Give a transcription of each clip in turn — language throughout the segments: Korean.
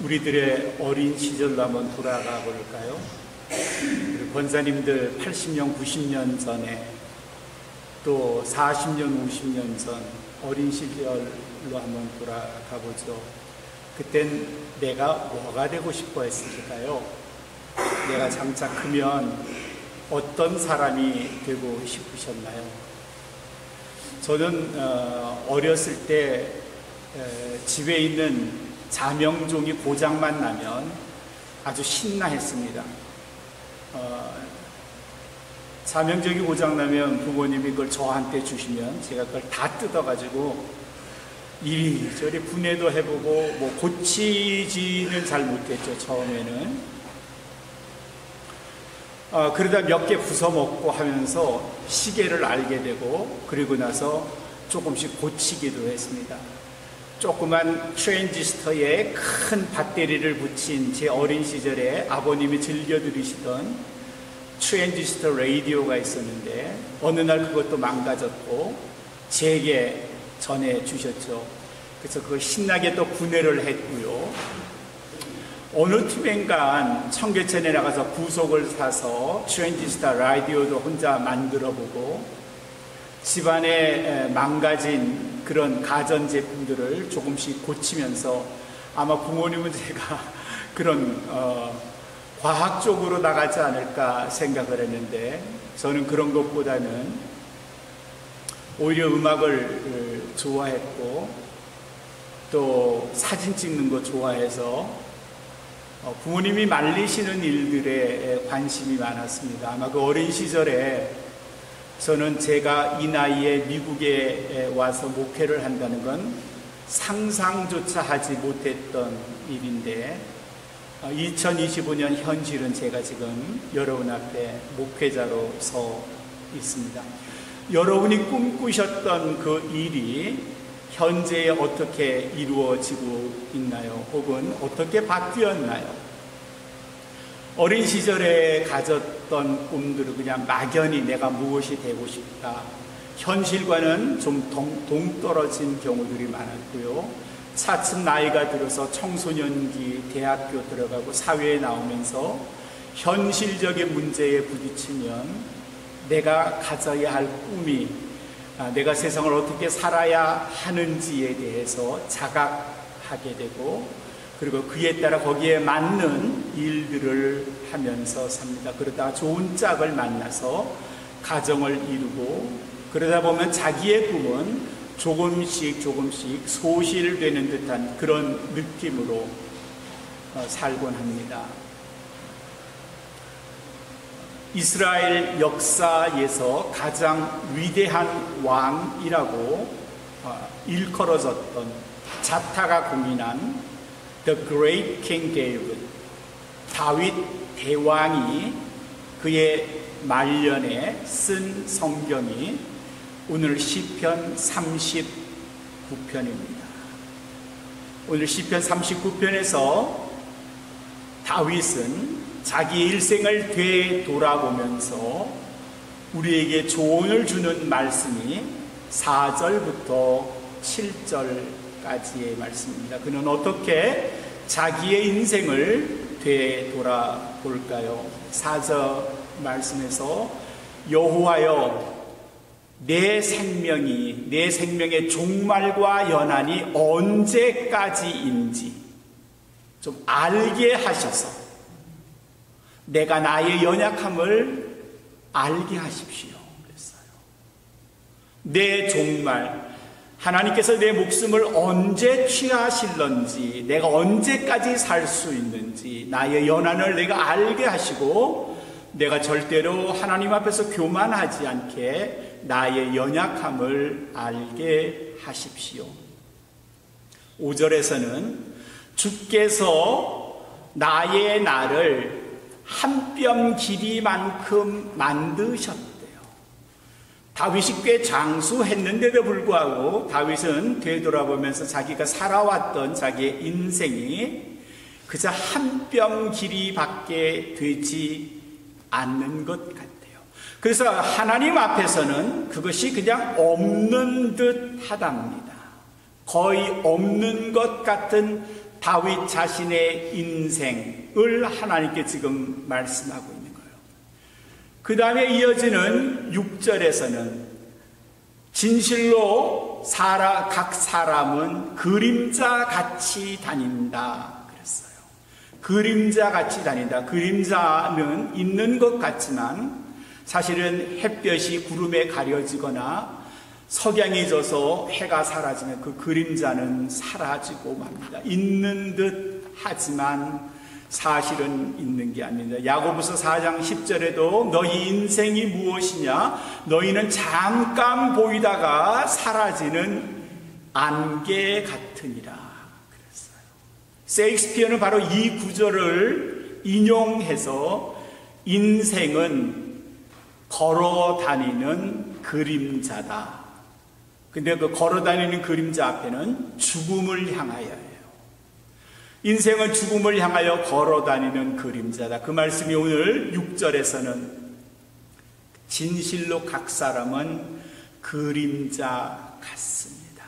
우리들의 어린 시절로 한번 돌아가 볼까요? 우리 권사님들 80년, 90년 전에 또 40년, 50년 전 어린 시절로 한번 돌아가 보죠. 그땐 내가 뭐가 되고 싶어 했을까요? 내가 장차 크면 어떤 사람이 되고 싶으셨나요? 저는 어렸을 때 집에 있는 자명종이 고장만 나면 아주 신나했습니다. 자명종이 고장나면 부모님이 그걸 저한테 주시면 제가 그걸 다 뜯어가지고 이리저리 분해도 해보고 뭐 고치지는 잘 못했죠, 처음에는. 그러다 몇 개 부숴먹고 하면서 시계를 알게 되고, 그리고 나서 조금씩 고치기도 했습니다. 조그만 트랜지스터에 큰 배터리를 붙인 제 어린 시절에 아버님이 즐겨 들으시던 트랜지스터 라디오가 있었는데, 어느 날 그것도 망가졌고 제게 전해주셨죠. 그래서 그걸 신나게 또 분해를 했고요. 어느 틈엔간 청계천에 나가서 부속을 사서 트랜지스터 라디오도 혼자 만들어보고, 집안에 망가진 그런 가전제품들을 조금씩 고치면서, 아마 부모님은 제가 그런 과학적으로 나가지 않을까 생각을 했는데, 저는 그런 것보다는 오히려 음악을 좋아했고 또 사진 찍는 거 좋아해서 부모님이 말리시는 일들에 관심이 많았습니다. 아마 그 어린 시절에 저는 제가 이 나이에 미국에 와서 목회를 한다는 건 상상조차 하지 못했던 일인데, 2025년 현실은 제가 지금 여러분 앞에 목회자로 서 있습니다. 여러분이 꿈꾸셨던 그 일이 현재에 어떻게 이루어지고 있나요? 혹은 어떻게 바뀌었나요? 어린 시절에 가졌던 꿈들은 그냥 막연히 내가 무엇이 되고 싶다, 현실과는 좀 동떨어진 경우들이 많았고요. 차츰 나이가 들어서 청소년기, 대학교 들어가고 사회에 나오면서 현실적인 문제에 부딪히면 내가 가져야 할 꿈이, 내가 세상을 어떻게 살아야 하는지에 대해서 자각하게 되고, 그리고 그에 따라 거기에 맞는 일들을 하면서 삽니다. 그러다가 좋은 짝을 만나서 가정을 이루고, 그러다 보면 자기의 꿈은 조금씩 소실되는 듯한 그런 느낌으로 살곤 합니다. 이스라엘 역사에서 가장 위대한 왕이라고 일컬어졌던, 자타가 공인한 The Great King David, 다윗 대왕이 그의 말년에 쓴 성경이 오늘 시편 39편입니다. 오늘 시편 39편에서 다윗은 자기 일생을 되돌아보면서 우리에게 조언을 주는 말씀이 4절부터 7절까지의 말씀입니다. 그는 어떻게 자기의 인생을 되돌아볼까요? 4절 말씀에서 여호와여, 내 생명의 종말과 연한이 언제까지인지 좀 알게 하셔서 내가 나의 연약함을 알게 하십시오. 그랬어요. 내 종말, 하나님께서 내 목숨을 언제 취하실런지, 내가 언제까지 살 수 있는지, 나의 연한을 내가 알게 하시고, 내가 절대로 하나님 앞에서 교만하지 않게 나의 연약함을 알게 하십시오. 5절에서는 주께서 나의 날을 한 뼘 길이만큼 만드셨대요. 다윗이 꽤 장수했는데도 불구하고 다윗은 되돌아보면서 자기가 살아왔던 자기의 인생이 그저 한 뼘 길이밖에 되지 않는 것 같아요. 그래서 하나님 앞에서는 그것이 그냥 없는 듯 하답니다. 거의 없는 것 같은 다윗 자신의 인생을 하나님께 지금 말씀하고 있는 거예요. 그 다음에 이어지는 6절에서는 진실로 각 사람은 그림자 같이 다닌다 그랬어요. 그림자 같이 다닌다. 그림자는 있는 것 같지만 사실은 햇볕이 구름에 가려지거나 석양이 져서 해가 사라지면 그 그림자는 사라지고 맙니다. 있는 듯 하지만 사실은 있는 게 아닙니다. 야고보서 4장 10절에도 너희 인생이 무엇이냐? 너희는 잠깐 보이다가 사라지는 안개 같으니라 그랬어요. 셰익스피어는 바로 이 구절을 인용해서 인생은 걸어 다니는 그림자다. 근데 그 걸어 다니는 그림자 앞에는 죽음을 향하여예요. 인생은 죽음을 향하여 걸어 다니는 그림자다. 그 말씀이 오늘 6절에서는 진실로 각 사람은 그림자 같습니다.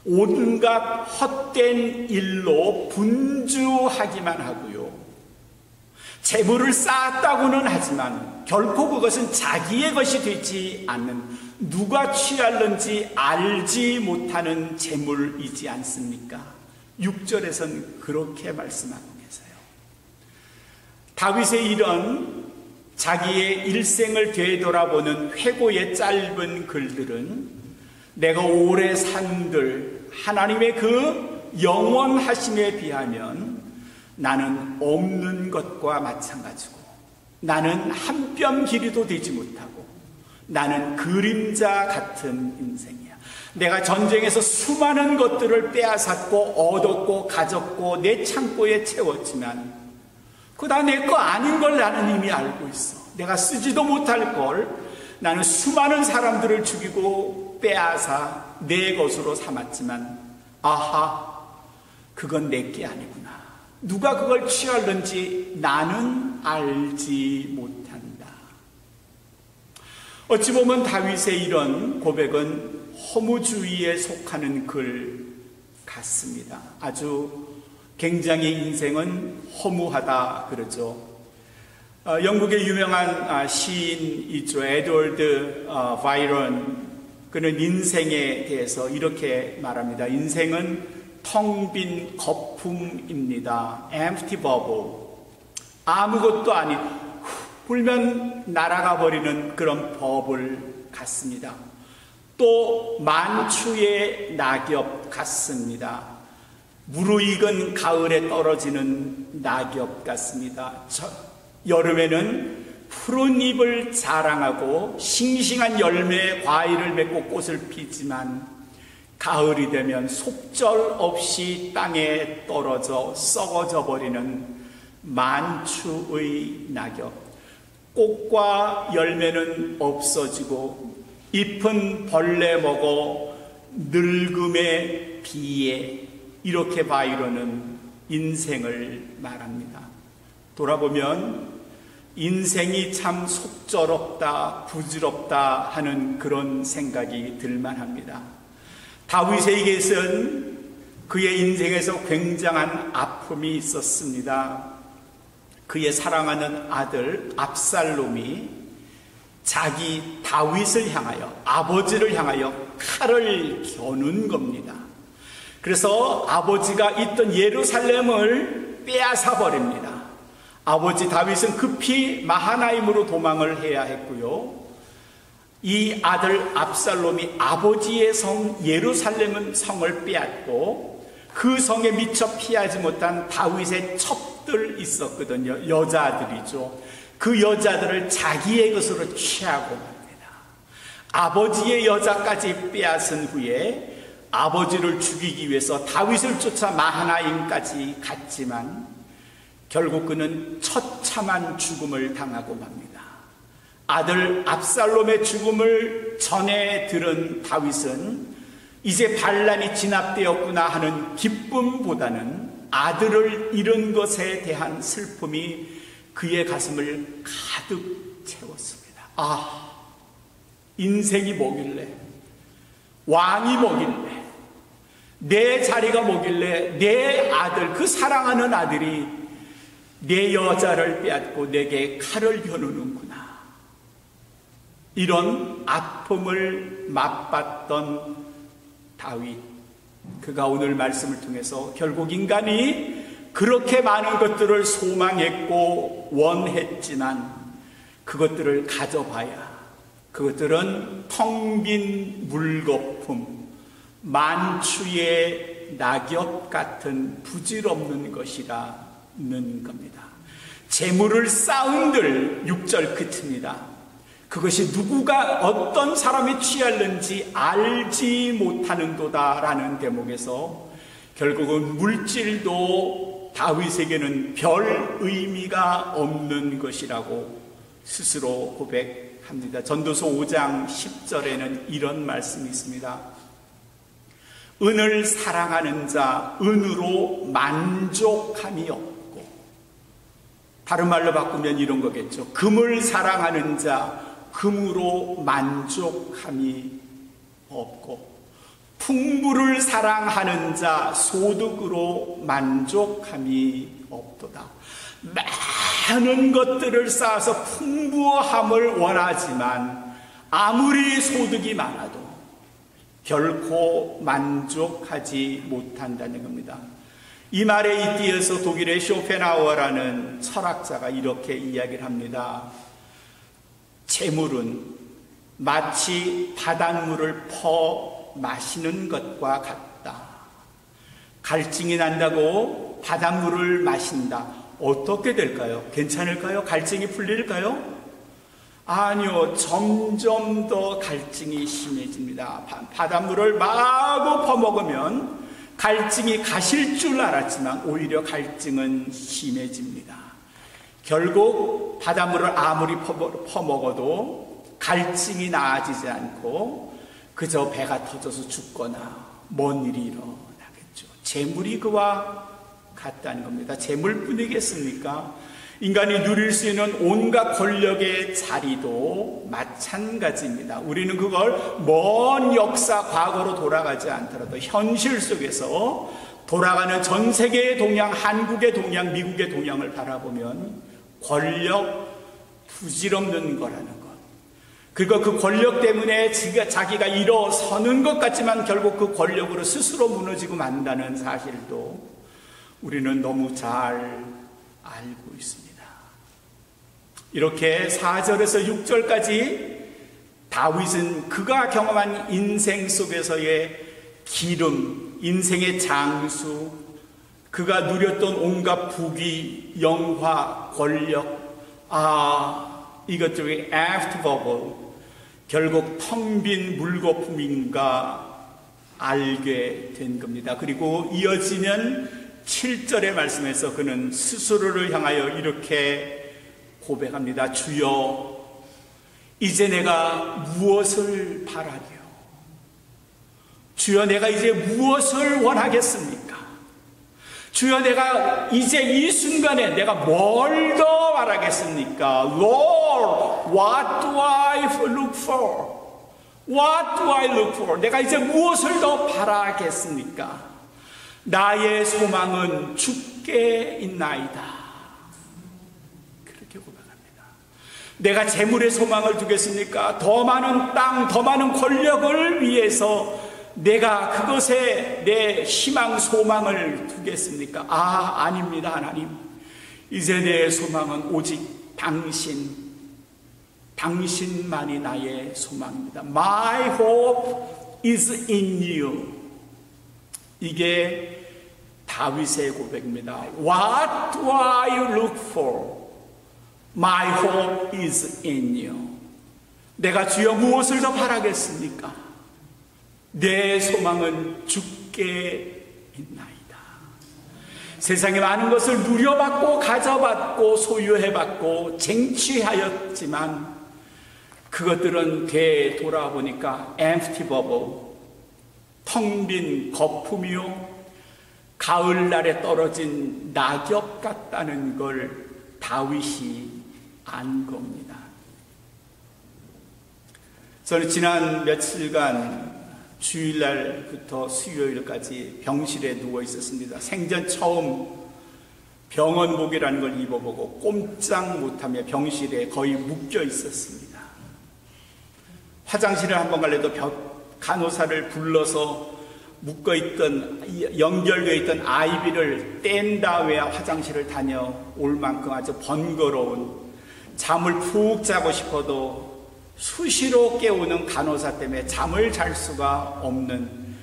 온갖 헛된 일로 분주하기만 하고요. 재물을 쌓았다고는 하지만 결코 그것은 자기의 것이 되지 않는, 누가 취할는지 알지 못하는 재물이지 않습니까? 6절에서는 그렇게 말씀하고 계세요. 다윗의 이런 자기의 일생을 되돌아보는 회고의 짧은 글들은 내가 오래 산들 하나님의 그 영원하심에 비하면 나는 없는 것과 마찬가지고, 나는 한 뼘 길이도 되지 못하고, 나는 그림자 같은 인생이야. 내가 전쟁에서 수많은 것들을 빼앗았고 얻었고 가졌고 내 창고에 채웠지만 그거 다 내 거 아닌 걸 나는 이미 알고 있어. 내가 쓰지도 못할 걸 나는 수많은 사람들을 죽이고 빼앗아 내 것으로 삼았지만, 아하, 그건 내 게 아니구나. 누가 그걸 취할는지 나는 알지 못한다. 어찌 보면 다윗의 이런 고백은 허무주의에 속하는 글 같습니다. 아주 굉장히 인생은 허무하다 그러죠. 영국의 유명한 시인이죠. 에드워드 바이런. 그는 인생에 대해서 이렇게 말합니다. 인생은 텅 빈 거품입니다. empty bubble. 아무것도 아닌 불면 날아가 버리는 그런 버블 같습니다. 또 만추의 낙엽 같습니다. 무르익은 가을에 떨어지는 낙엽 같습니다. 여름에는 푸른 잎을 자랑하고 싱싱한 열매 과일을 맺고 꽃을 피지만 가을이 되면 속절없이 땅에 떨어져 썩어져 버리는 만추의 낙엽. 꽃과 열매는 없어지고 잎은 벌레 먹어 늙음의 비에, 이렇게 바이런은 인생을 말합니다. 돌아보면 인생이 참 속절없다, 부질없다 하는 그런 생각이 들만합니다. 다윗에게는 그의 인생에서 굉장한 아픔이 있었습니다. 그의 사랑하는 아들 압살롬이 자기 다윗을 향하여, 아버지를 향하여 칼을 겨눈 겁니다. 그래서 아버지가 있던 예루살렘을 빼앗아 버립니다. 아버지 다윗은 급히 마하나임으로 도망을 해야 했고요. 이 아들 압살롬이 아버지의 성 예루살렘 성을 빼앗고 그 성에 미처 피하지 못한 다윗의 첩들 있었거든요. 여자들이죠. 그 여자들을 자기의 것으로 취하고 맙니다. 아버지의 여자까지 빼앗은 후에 아버지를 죽이기 위해서 다윗을 쫓아 마하나임까지 갔지만 결국 그는 처참한 죽음을 당하고 맙니다. 아들 압살롬의 죽음을 전해 들은 다윗은 이제 반란이 진압되었구나 하는 기쁨보다는 아들을 잃은 것에 대한 슬픔이 그의 가슴을 가득 채웠습니다. 아, 인생이 뭐길래, 왕이 뭐길래, 내 자리가 뭐길래 내 아들, 그 사랑하는 아들이 내 여자를 빼앗고 내게 칼을 겨누는구나. 이런 아픔을 맛봤던 다윗, 그가 오늘 말씀을 통해서 결국 인간이 그렇게 많은 것들을 소망했고 원했지만 그것들을 가져봐야 그것들은 텅 빈 물거품, 만추의 낙엽 같은 부질없는 것이라는 겁니다. 재물을 쌓은들 6절 끝입니다. 그것이 누구가 어떤 사람이 취할는지 알지 못하는도다라는 대목에서 결국은 물질도 다윗에게는 별 의미가 없는 것이라고 스스로 고백합니다. 전도서 5장 10절에는 이런 말씀이 있습니다. 은을 사랑하는 자 은으로 만족함이 없고, 다른 말로 바꾸면 이런 거겠죠. 금을 사랑하는 자 금으로 만족함이 없고, 풍부를 사랑하는 자 소득으로 만족함이 없도다. 많은 것들을 쌓아서 풍부함을 원하지만 아무리 소득이 많아도 결코 만족하지 못한다는 겁니다. 이 말에 잇이어서 독일의 쇼펜하우어라는 철학자가 이렇게 이야기를 합니다. 재물은 마치 바닷물을 퍼 마시는 것과 같다. 갈증이 난다고 바닷물을 마신다. 어떻게 될까요? 괜찮을까요? 갈증이 풀릴까요? 아니요. 점점 더 갈증이 심해집니다. 바닷물을 마구 퍼먹으면 갈증이 가실 줄 알았지만 오히려 갈증은 심해집니다. 결국 바닷물을 아무리 퍼먹어도 갈증이 나아지지 않고 그저 배가 터져서 죽거나 뭔 일이 일어나겠죠. 재물이 그와 같다는 겁니다. 재물뿐이겠습니까? 인간이 누릴 수 있는 온갖 권력의 자리도 마찬가지입니다. 우리는 그걸 먼 역사 과거로 돌아가지 않더라도 현실 속에서 돌아가는 전 세계의 동향, 한국의 동향, 미국의 동향을 바라보면 권력 부질없는 거라는 것, 그리고 그 권력 때문에 자기가 일어서는 것 같지만 결국 그 권력으로 스스로 무너지고 만다는 사실도 우리는 너무 잘 알고 있습니다. 이렇게 4절에서 6절까지 다윗은 그가 경험한 인생 속에서의 기름, 인생의 장수, 그가 누렸던 온갖 부귀, 영화, 권력, 이것들이 after bubble, 결국 텅 빈 물거품인가 알게 된 겁니다. 그리고 이어지는 7절의 말씀에서 그는 스스로를 향하여 이렇게 고백합니다. 주여, 이제 내가 무엇을 바라리요? 주여, 내가 이제 무엇을 원하겠습니까? 주여, 내가 이제 이 순간에 내가 뭘 더 바라겠습니까? Lord, what do I look for? What do I look for? 내가 이제 무엇을 더 바라겠습니까? 나의 소망은 주께 있나이다. 그렇게 고백합니다. 내가 재물의 소망을 두겠습니까? 더 많은 땅, 더 많은 권력을 위해서 내가 그것에 내 희망, 소망을 두겠습니까? 아닙니다, 하나님. 이제 내 소망은 오직 당신만이 나의 소망입니다. My hope is in you. 이게 다윗의 고백입니다. What do I look for? My hope is in you. 내가 주여 무엇을 더 바라겠습니까? 내 소망은 주께 있나이다. 세상에 많은 것을 누려봤고 가져봤고 소유해봤고 쟁취하였지만 그것들은 되돌아보니까 empty bubble, 텅 빈 거품이요 가을날에 떨어진 낙엽 같다는 걸 다윗이 안 겁니다. 저는 지난 며칠간 주일날부터 수요일까지 병실에 누워 있었습니다. 생전 처음 병원복이라는 걸 입어보고 꼼짝 못하며 병실에 거의 묶여 있었습니다. 화장실을 한번 갈래도 간호사를 불러서 묶어있던, 연결되어 있던 아이비를 뗀 다음에 화장실을 다녀올 만큼 아주 번거로운, 잠을 푹 자고 싶어도 수시로 깨우는 간호사 때문에 잠을 잘 수가 없는,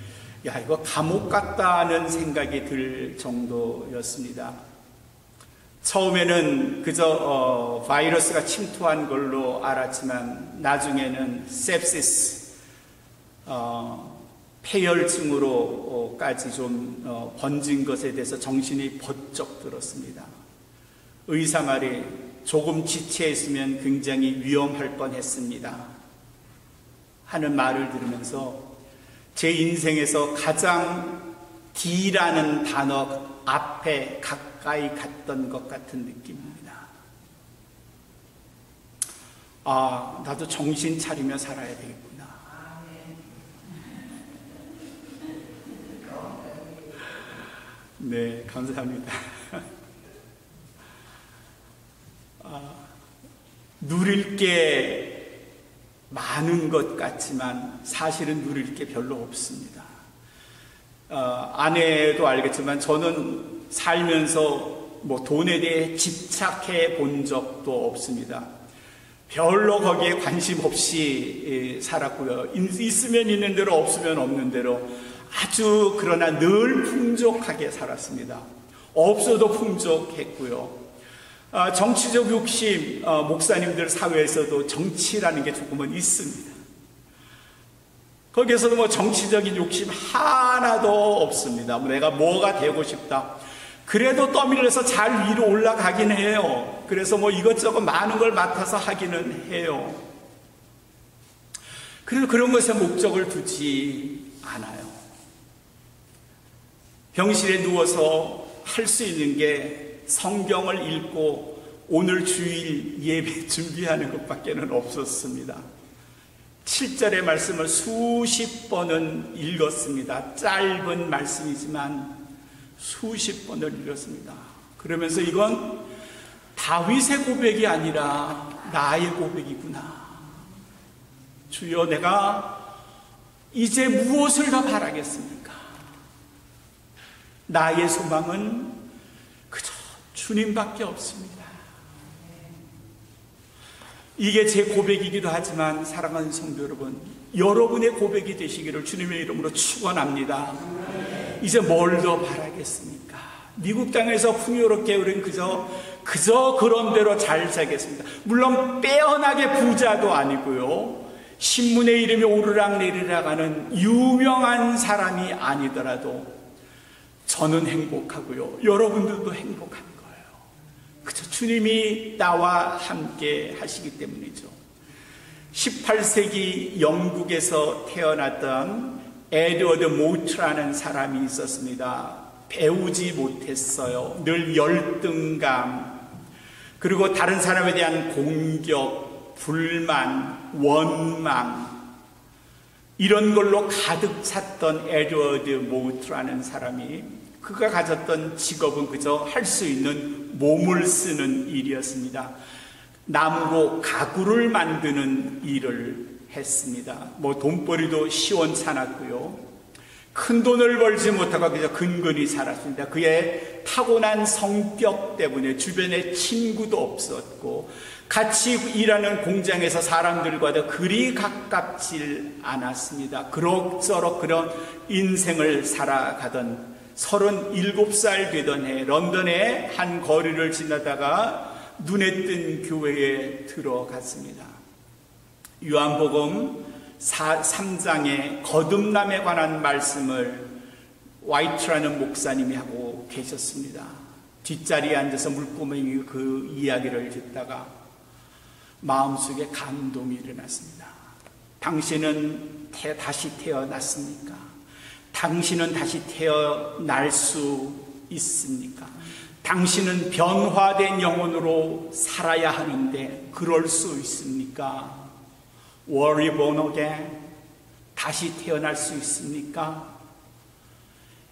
이거 감옥 같다는 생각이 들 정도였습니다. 처음에는 그저 바이러스가 침투한 걸로 알았지만 나중에는 sepsis, 폐혈증으로까지 좀 번진 것에 대해서 정신이 번쩍 들었습니다. 의사 말이 조금 지체했으면 굉장히 위험할 뻔했습니다 하는 말을 들으면서 제 인생에서 가장 D라는 단어 앞에 가까이 갔던 것 같은 느낌입니다. 나도 정신 차리며 살아야 되겠구나. 네, 감사합니다. 누릴 게 많은 것 같지만 사실은 누릴 게 별로 없습니다. 아내도 알겠지만 저는 살면서 돈에 대해 집착해 본 적도 없습니다. 별로 거기에 관심 없이 살았고요. 있으면 있는 대로 없으면 없는 대로 아주 그러나 늘 풍족하게 살았습니다. 없어도 풍족했고요. 정치적 욕심, 목사님들 사회에서도 정치라는 게 조금은 있습니다. 거기에서도 정치적인 욕심 하나도 없습니다. 내가 뭐가 되고 싶다. 그래도 떠밀려서 잘 위로 올라가긴 해요. 그래서 이것저것 많은 걸 맡아서 하기는 해요. 그래도 그런 것에 목적을 두지 않아요. 병실에 누워서 할 수 있는 게 성경을 읽고 오늘 주일 예배 준비하는 것밖에는 없었습니다. 7절의 말씀을 수십 번은 읽었습니다. 짧은 말씀이지만 수십 번을 읽었습니다. 그러면서 이건 다윗의 고백이 아니라 나의 고백이구나. 주여, 내가 이제 무엇을 더 바라겠습니까? 나의 소망은 그저 주님밖에 없습니다. 이게 제 고백이기도 하지만 사랑하는 성도 여러분, 여러분의 고백이 되시기를 주님의 이름으로 축원합니다. 이제 뭘 더 바라겠습니까? 미국 땅에서 풍요롭게 우리는 그저 그런 대로 잘 살겠습니다. 물론 빼어나게 부자도 아니고요, 신문에 이름이 오르락내리락 하는 유명한 사람이 아니더라도 저는 행복하고요, 여러분들도 행복한 거예요. 그저 주님이 나와 함께 하시기 때문이죠. 18세기 영국에서 태어났던 에드워드 모트라는 사람이 있었습니다. 배우지 못했어요. 늘 열등감, 그리고 다른 사람에 대한 공격, 불만, 원망, 이런 걸로 가득 찼던 에드워드 모트라는 사람이, 그가 가졌던 직업은 그저 할 수 있는 몸을 쓰는 일이었습니다. 나무로 가구를 만드는 일을 했습니다. 돈벌이도 시원찮았고요, 큰 돈을 벌지 못하고 그저 근근히 살았습니다. 그의 타고난 성격 때문에 주변에 친구도 없었고 같이 일하는 공장에서 사람들과도 그리 가깝질 않았습니다. 그럭저럭 그런 인생을 살아가던 37살 되던 해, 런던의 한 거리를 지나다가 눈에 뜬 교회에 들어갔습니다. 요한복음 3장의 거듭남에 관한 말씀을 화이트라는 목사님이 하고 계셨습니다. 뒷자리에 앉아서 물고맹이 그 이야기를 듣다가 마음속에 감동이 일어났습니다. 당신은 다시 태어났습니까? 당신은 다시 태어날 수 있습니까? 당신은 변화된 영혼으로 살아야 하는데 그럴 수 있습니까? Were you born again? 다시 태어날 수 있습니까?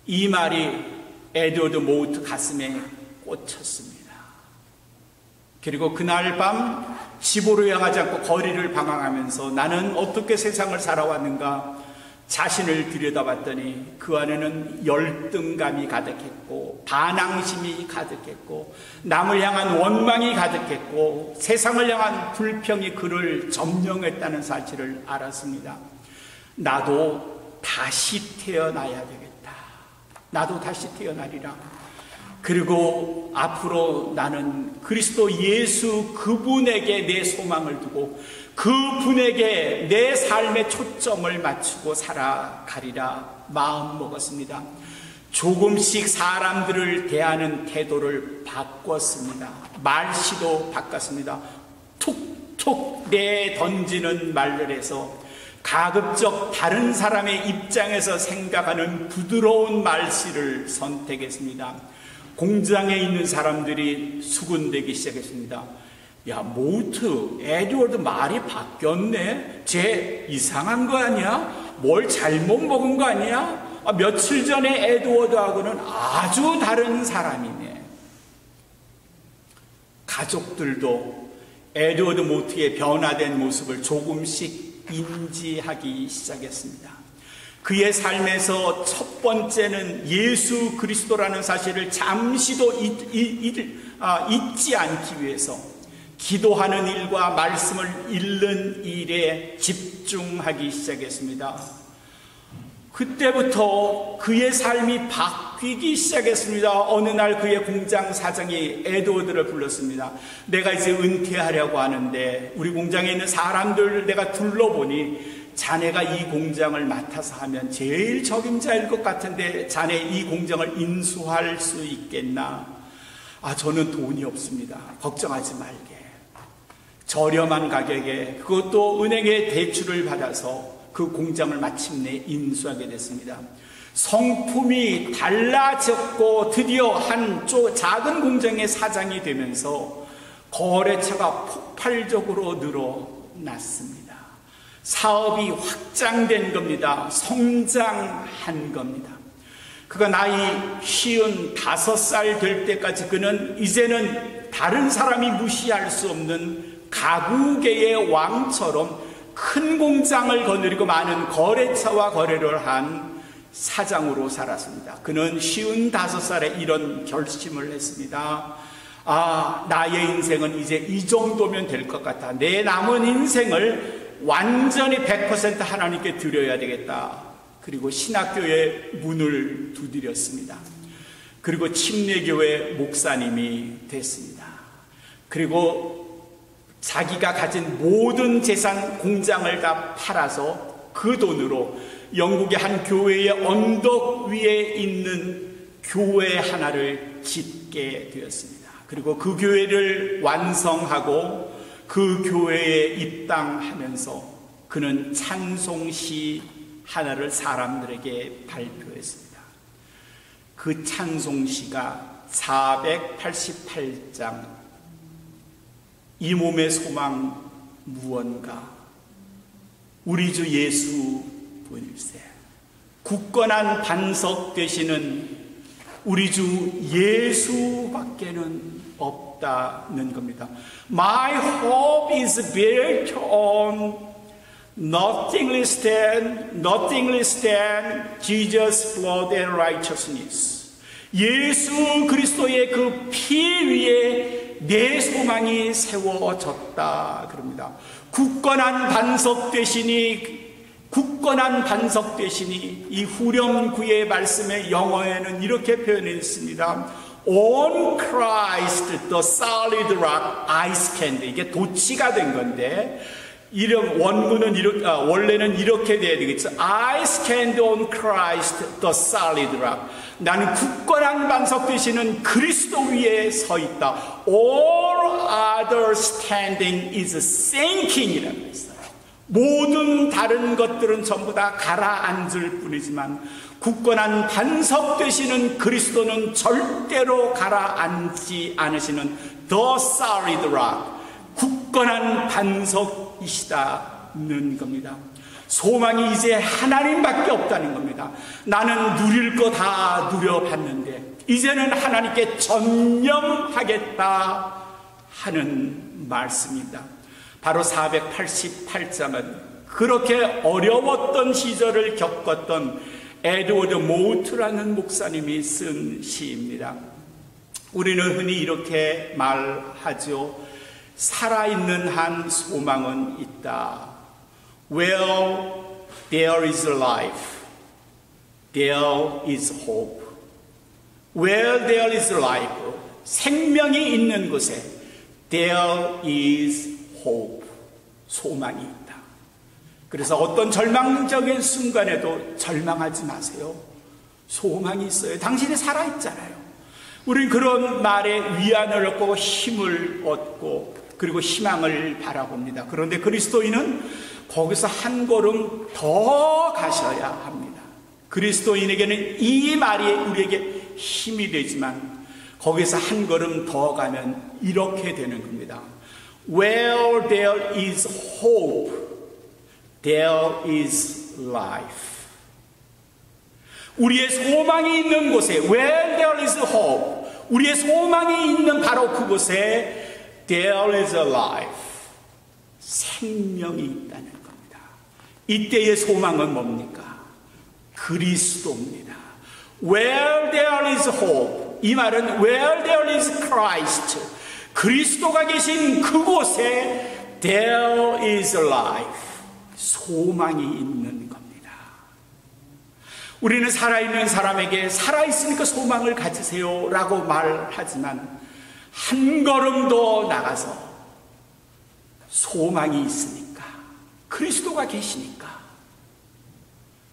이 말이 에드워드 모우트 가슴에 꽂혔습니다. 그리고 그날 밤 집으로 향하지 않고 거리를 방황하면서 나는 어떻게 세상을 살아왔는가 자신을 들여다봤더니 그 안에는 열등감이 가득했고 반항심이 가득했고 남을 향한 원망이 가득했고 세상을 향한 불평이 그를 점령했다는 사실을 알았습니다. 나도 다시 태어나야 되겠다. 나도 다시 태어나리라. 그리고 앞으로 나는 그리스도 예수 그분에게 내 소망을 두고 그분에게 내 삶의 초점을 맞추고 살아가리라 마음 먹었습니다. 조금씩 사람들을 대하는 태도를 바꿨습니다. 말씨도 바꿨습니다. 툭툭 내던지는 말을 해서 가급적 다른 사람의 입장에서 생각하는 부드러운 말씨를 선택했습니다. 공장에 있는 사람들이 수군대기 시작했습니다. 야, 모우트, 에드워드 말이 바뀌었네? 쟤 이상한 거 아니야? 뭘 잘못 먹은 거 아니야? 며칠 전에 에드워드하고는 아주 다른 사람이네. 가족들도 에드워드 모우트의 변화된 모습을 조금씩 인지하기 시작했습니다. 그의 삶에서 첫 번째는 예수 그리스도라는 사실을 잠시도 잊지 않기 위해서 기도하는 일과 말씀을 읽는 일에 집중하기 시작했습니다. 그때부터 그의 삶이 바뀌기 시작했습니다. 어느 날 그의 공장 사장이 에드워드를 불렀습니다. 내가 이제 은퇴하려고 하는데 우리 공장에 있는 사람들을 내가 둘러보니 자네가 이 공장을 맡아서 하면 제일 적임자일 것 같은데 자네 이 공장을 인수할 수 있겠나? 저는 돈이 없습니다. 걱정하지 말게. 저렴한 가격에 그것도 은행에 대출을 받아서 그 공장을 마침내 인수하게 됐습니다. 성품이 달라졌고 드디어 한 작은 공장의 사장이 되면서 거래처가 폭발적으로 늘어났습니다. 사업이 확장된 겁니다. 성장한 겁니다. 그가 나이 55살 될 때까지 그는 이제는 다른 사람이 무시할 수 없는 가구계의 왕처럼 큰 공장을 거느리고 많은 거래처와 거래를 한 사장으로 살았습니다. 그는 55살에 이런 결심을 했습니다. 나의 인생은 이제 이 정도면 될 것 같아. 내 남은 인생을 완전히 100% 하나님께 드려야 되겠다. 그리고 신학교의 문을 두드렸습니다. 그리고 침례교회 목사님이 됐습니다. 그리고 자기가 가진 모든 재산 공장을 다 팔아서 그 돈으로 영국의 한 교회의 언덕 위에 있는 교회 하나를 짓게 되었습니다. 그리고 그 교회를 완성하고 그 교회에 입당하면서 그는 찬송시 하나를 사람들에게 발표했습니다. 그 찬송시가 488장 이 몸의 소망 무언가 우리 주 예수 분일세. 굳건한 반석 되시는 우리 주 예수밖에는 없다는 겁니다. My hope is built on nothing less than Jesus' blood and righteousness. 예수 그리스도의 그 피 위에 내 소망이 세워졌다 그럽니다. 굳건한 반석 되시니 이 후렴구의 말씀의 영어에는 이렇게 표현했습니다. On Christ the solid rock I stand. 이게 도치가 된 건데 이런 원문은 원래는 이렇게 돼야 되겠죠. I stand on Christ the solid rock. 나는 굳건한 반석 되시는 그리스도 위에 서 있다. All other standing is sinking이라고 했어요. 모든 다른 것들은 전부 다 가라앉을 뿐이지만 굳건한 반석 되시는 그리스도는 절대로 가라앉지 않으시는 The solid rock, 굳건한 반석이시다는 겁니다. 소망이 이제 하나님밖에 없다는 겁니다. 나는 누릴 거 다 누려봤는데 이제는 하나님께 전념하겠다 하는 말씀입니다. 바로 488장은 그렇게 어려웠던 시절을 겪었던 에드워드 모트라는 목사님이 쓴 시입니다. 우리는 흔히 이렇게 말하죠. 살아있는 한 소망은 있다. Where there is life, there is hope. Where there is life, 생명이 있는 곳에 there is hope, 소망이 있다. 그래서 어떤 절망적인 순간에도 절망하지 마세요. 소망이 있어요. 당신이 살아있잖아요. 우린 그런 말에 위안을 얻고 힘을 얻고 그리고 희망을 바라봅니다. 그런데 그리스도인은 거기서 한 걸음 더 가셔야 합니다. 그리스도인에게는 이 말이 우리에게 힘이 되지만 거기서 한 걸음 더 가면 이렇게 되는 겁니다. Where there is hope, there is life. 우리의 소망이 있는 곳에 Where there is hope, 우리의 소망이 있는 바로 그곳에 There is a life, 생명이 있다는 겁니다. 이때의 소망은 뭡니까? 그리스도입니다. Where there is hope, 이 말은 Where there is Christ, 그리스도가 계신 그곳에 There is a life, 소망이 있는 겁니다. 우리는 살아있는 사람에게 살아있으니까 소망을 가지세요 라고 말하지만 한 걸음 더 나가서 소망이 있으니까 그리스도가 계시니까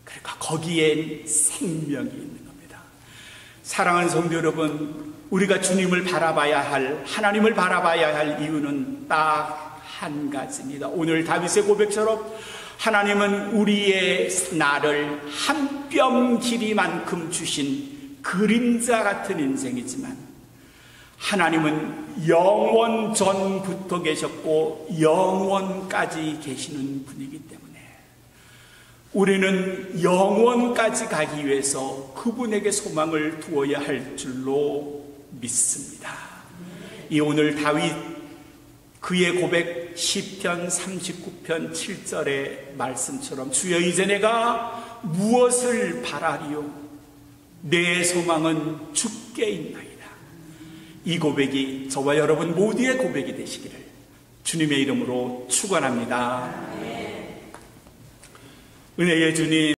그러니까 거기엔 생명이 있는 겁니다. 사랑하는 성도 여러분, 우리가 주님을 바라봐야 할, 하나님을 바라봐야 할 이유는 딱 한 가지입니다. 오늘 다윗의 고백처럼 하나님은 우리의 나를 한 뼘 길이만큼 주신 그림자 같은 인생이지만 하나님은 영원 전부터 계셨고 영원까지 계시는 분이기 때문에 우리는 영원까지 가기 위해서 그분에게 소망을 두어야 할 줄로 믿습니다. 이 오늘 다윗 그의 고백 시편 39편 7절의 말씀처럼 주여 이제 내가 무엇을 바라리요? 내 소망은 주께 있나이다. 이 고백이 저와 여러분 모두의 고백이 되시기를 주님의 이름으로 축원합니다. 은혜의 주님,